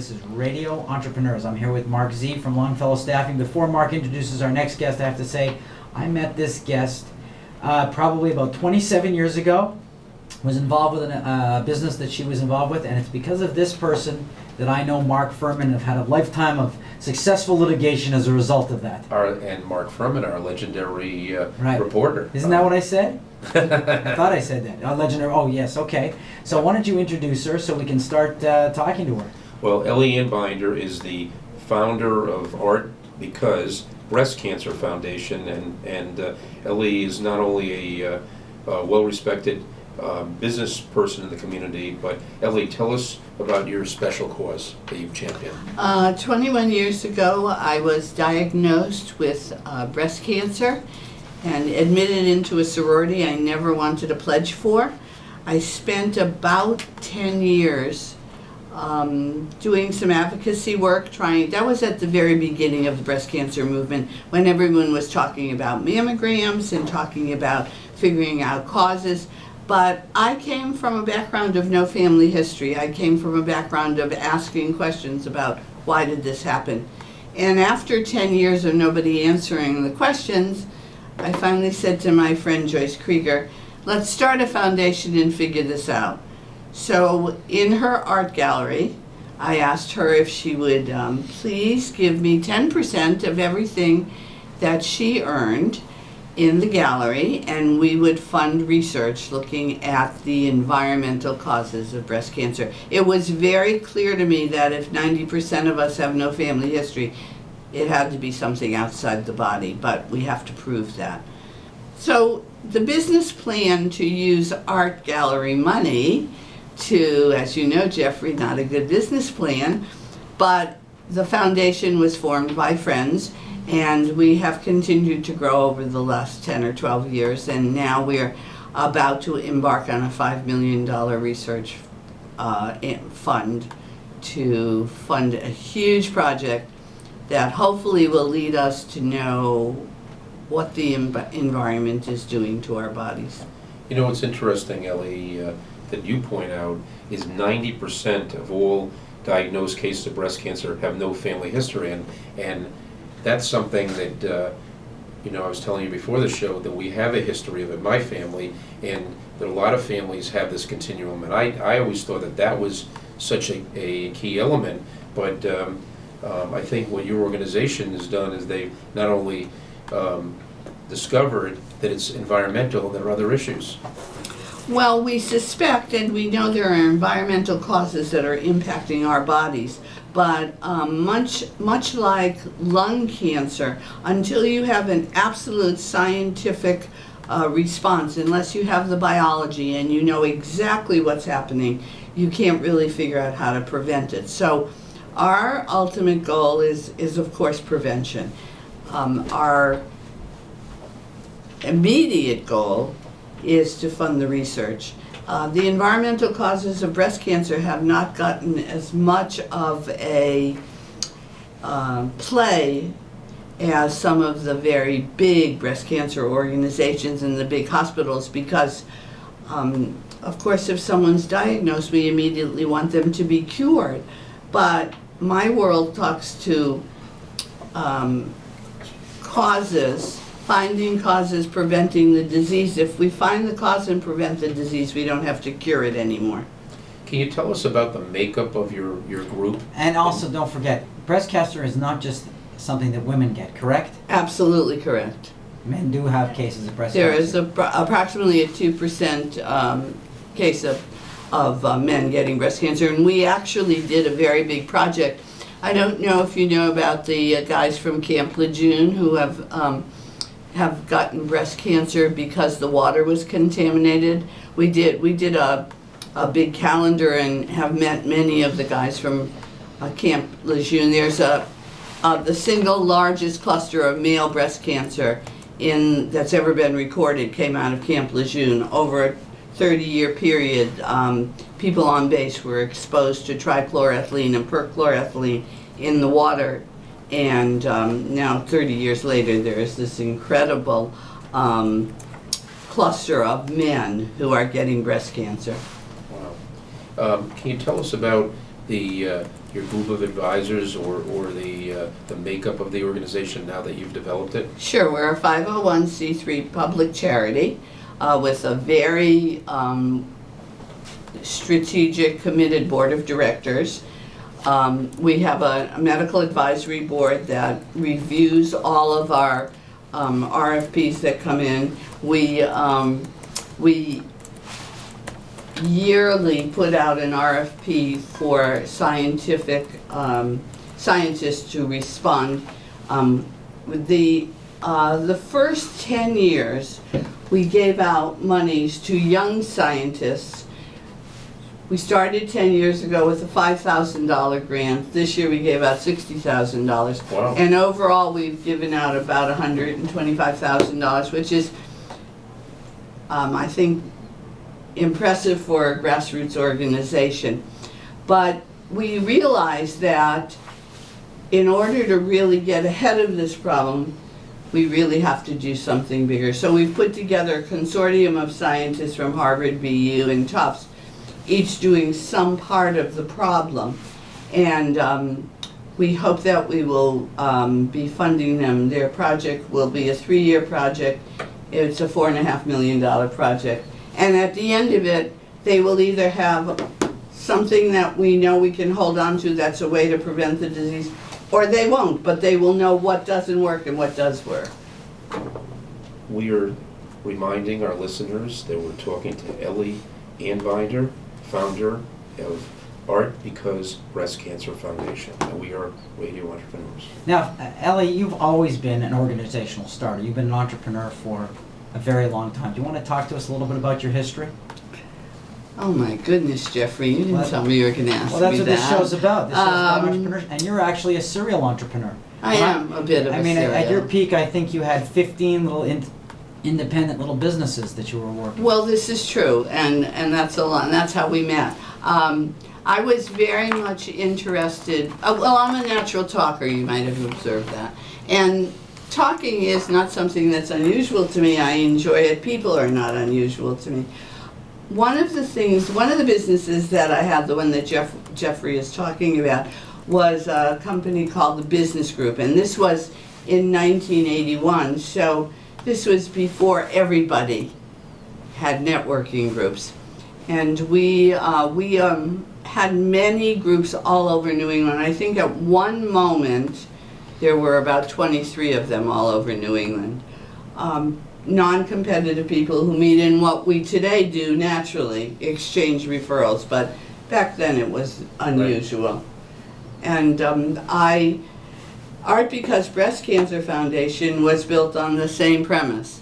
This is Radio Entrepreneurs. I'm here with Mark Z from Longfellow Staffing. Before Mark introduces our next guest, I have to say I met this guest probably about 27 years ago. Was involved with a business that she was involved with, and it's because of this person that I know Mark Furman and have had a lifetime of successful litigation as a result of that. And Mark Furman, our legendary Right. reporter. Isn't that what I said? I thought I said that. Legendary. Oh, yes. Okay. So why don't you introduce her so we can start talking to her? Well, Ellie Anbinder is the founder of Art Because Breast Cancer Foundation, and Ellie is not only a well-respected business person in the community, but Ellie, tell us about your special cause that you've championed. 21 years ago, I was diagnosed with breast cancer and admitted into a sorority I never wanted to pledge for. I spent about 10 years doing some advocacy work, that was at the very beginning of the breast cancer movement, when everyone was talking about mammograms and talking about figuring out causes. But I came from a background of no family history. I came from a background of asking questions about why did this happen. And after 10 years of nobody answering the questions, I finally said to my friend Joyce Krieger, let's start a foundation and figure this out. So in her art gallery, I asked her if she would please give me 10% of everything that she earned in the gallery, and we would fund research looking at the environmental causes of breast cancer. It was very clear to me that if 90% of us have no family history, it had to be something outside the body, but we have to prove that. So the business plan to use art gallery money to, as you know, Jeffrey, not a good business plan, but the foundation was formed by friends, and we have continued to grow over the last 10 or 12 years, and now we're about to embark on a $5 million research fund to fund a huge project that hopefully will lead us to know what the environment is doing to our bodies. You know, what's interesting, Ellie, that you point out is 90% of all diagnosed cases of breast cancer have no family history, and that's something that, I was telling you before the show that we have a history of it in my family, and that a lot of families have this continuum, and I always thought that was such a key element, but I think what your organization has done is they not only discovered that it's environmental, there are other issues. Well, we suspect and we know there are environmental causes that are impacting our bodies, but much like lung cancer, until you have an absolute scientific response, unless you have the biology and you know exactly what's happening, you can't really figure out how to prevent it. So our ultimate goal is of course prevention. Our immediate goal is to fund the research. The environmental causes of breast cancer have not gotten as much of a play as some of the very big breast cancer organizations and the big hospitals because, of course, if someone's diagnosed, we immediately want them to be cured. But my world talks to causes, finding causes, preventing the disease. If we find the cause and prevent the disease, we don't have to cure it anymore. Can you tell us about the makeup of your group? And also, don't forget, breast cancer is not just something that women get, correct? Absolutely correct. Men do have cases of breast There cancer. is approximately a 2% case of men getting breast cancer, and we actually did a very big project. I don't know if you know about the guys from Camp Lejeune who have gotten breast cancer because the water was contaminated. We did a big calendar and have met many of the guys from Camp Lejeune. There's the single largest cluster of male breast cancer that's ever been recorded came out of Camp Lejeune. Over a 30-year period, people on base were exposed to trichloroethylene and perchloroethylene in the water. And now 30 years later, there is this incredible cluster of men who are getting breast cancer. Wow. Can you tell us about your group of advisors or the makeup of the organization now that you've developed it? Sure, we're a 501c3 public charity with a very strategic, committed board of directors. We have a medical advisory board that reviews all of our RFPs that come in. We yearly put out an RFP for scientists to respond. The first 10 years, we gave out monies to young scientists. We started 10 years ago with a $5,000 grant. This year we gave out $60,000. Wow. And overall we've given out about $125,000, which is, I think, impressive for a grassroots organization. But we realized that in order to really get ahead of this problem, we really have to do something bigger. So we've put together a consortium of scientists from Harvard, BU, and Tufts, each doing some part of the problem. And we hope that we will be funding them. Their project will be a 3-year project. It's a $4.5 million project. And at the end of it, they will either have something that we know we can hold on to that's a way to prevent the disease, or they won't, but they will know what doesn't work and what does work. We are reminding our listeners that we're talking to Ellie Anbinder, founder of Art Because Breast Cancer Foundation, and we are radio entrepreneurs. Now, Ellie, you've always been an organizational starter. You've been an entrepreneur for a very long time. Do you want to talk to us a little bit about your history? Oh my goodness, Jeffrey, you didn't tell me you were going to ask me that. Well, that's what this show's about. This show's about entrepreneurs, and you're actually a serial entrepreneur. I am a bit of a serial. At your peak, I think you had 15 little independent little businesses that you were working. Well, this is true, and that's a lot, and that's how we met. I was very much interested, well, I'm a natural talker, you might have observed that. And talking is not something that's unusual to me. I enjoy it. People are not unusual to me. One of the businesses that I had, the one that Jeffrey is talking about, was a company called the Business Group, and this was in 1981, so this was before everybody had networking groups. And we had many groups all over New England. I think at one moment there were about 23 of them all over New England. Non-competitive people who meet in what we today do naturally, exchange referrals, but back then it was unusual. Right. And Art Because Breast Cancer Foundation was built on the same premise.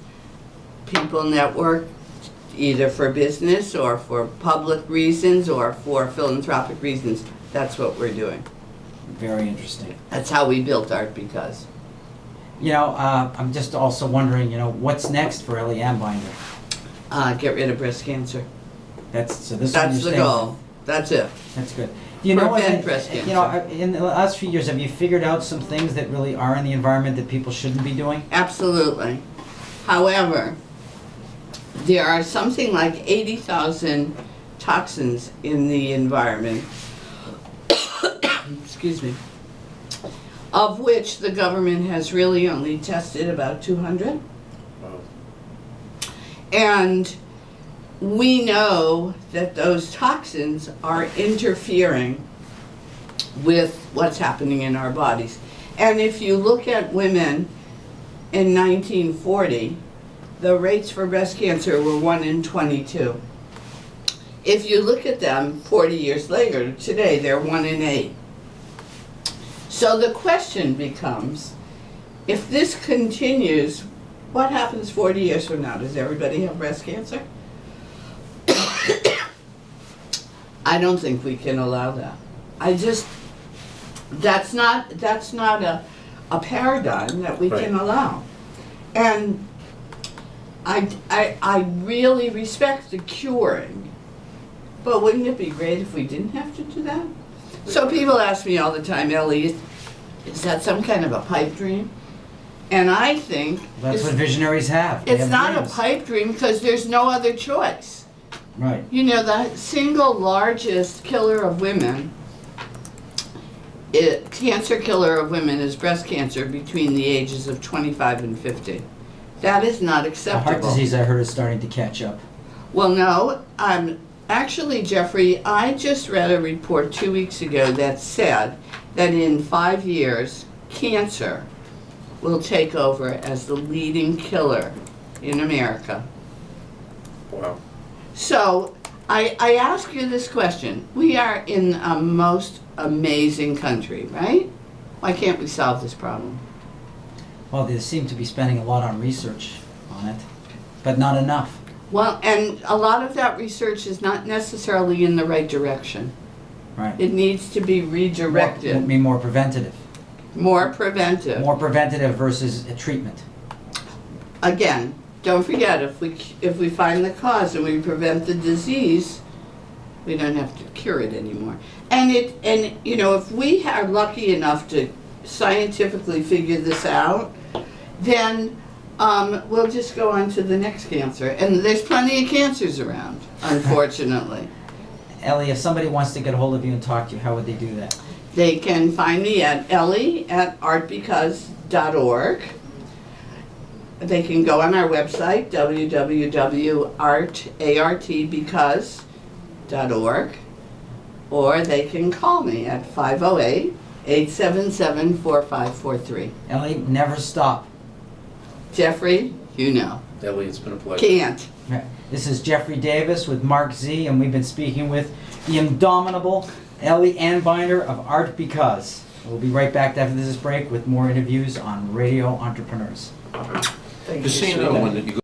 People network either for business or for public reasons or for philanthropic reasons. That's what we're doing. Very interesting. That's how we built Art Because. You know, I'm just also wondering, you know, what's next for Ellie Anbinder? Get rid of breast cancer. That's the goal. That's it. That's good. Do you know, breast cancer. You know, in the last few years, have you figured out some things that really are in the environment that people shouldn't be doing? Absolutely. However, there are something like 80,000 toxins in the environment, excuse me, of which the government has really only tested about 200. Wow. And we know that those toxins are interfering with what's happening in our bodies. And if you look at women in 1940, the rates for breast cancer were 1 in 22. If you look at them 40 years later, today they're 1 in 8. So the question becomes, if this continues, what happens 40 years from now? Does everybody have breast cancer? I don't think we can allow that. That's not a paradigm that we can allow. And I really respect the curing, but wouldn't it be great if we didn't have to do that? So people ask me all the time, Ellie, is that some kind of a pipe dream? And I think That's what visionaries have. They it's have not dreams. a pipe dream because there's no other choice. Right. You know, the single largest killer of women cancer killer of women is breast cancer between the ages of 25 and 50. That is not The acceptable. heart disease, I heard, is starting to catch up. Well, no, actually, Jeffrey, I just read a report 2 weeks ago that said that in 5 years, cancer will take over as the leading killer in America. Wow. So, I ask you this question. We are in a most amazing country, right? Why can't we solve this problem? Well, they seem to be spending a lot on research on it, but not enough. Well, and a lot of that research is not necessarily in the right direction. Right. It needs to be redirected, More preventative. more preventive. More preventative versus a treatment. Again, don't forget, if we find the cause and we prevent the disease, we don't have to cure it anymore. And you know, if we are lucky enough to scientifically figure this out, then we'll just go on to the next cancer. And there's plenty of cancers around, unfortunately. Ellie, if somebody wants to get a hold of you and talk to you, how would they do that? They can find me at ellie@artbecause.org. They can go on our website, www.artbecause.org, or they can call me at 508-877-4543. Ellie, never stop. Jeffrey, you know. Ellie, it's been a pleasure. Can't. This is Jeffrey Davis with Mark Z, and we've been speaking with the indomitable Ellie Anbinder of Art Because. We'll be right back after this break with more interviews on Radio Entrepreneurs. Thank Just so you. you know, when you go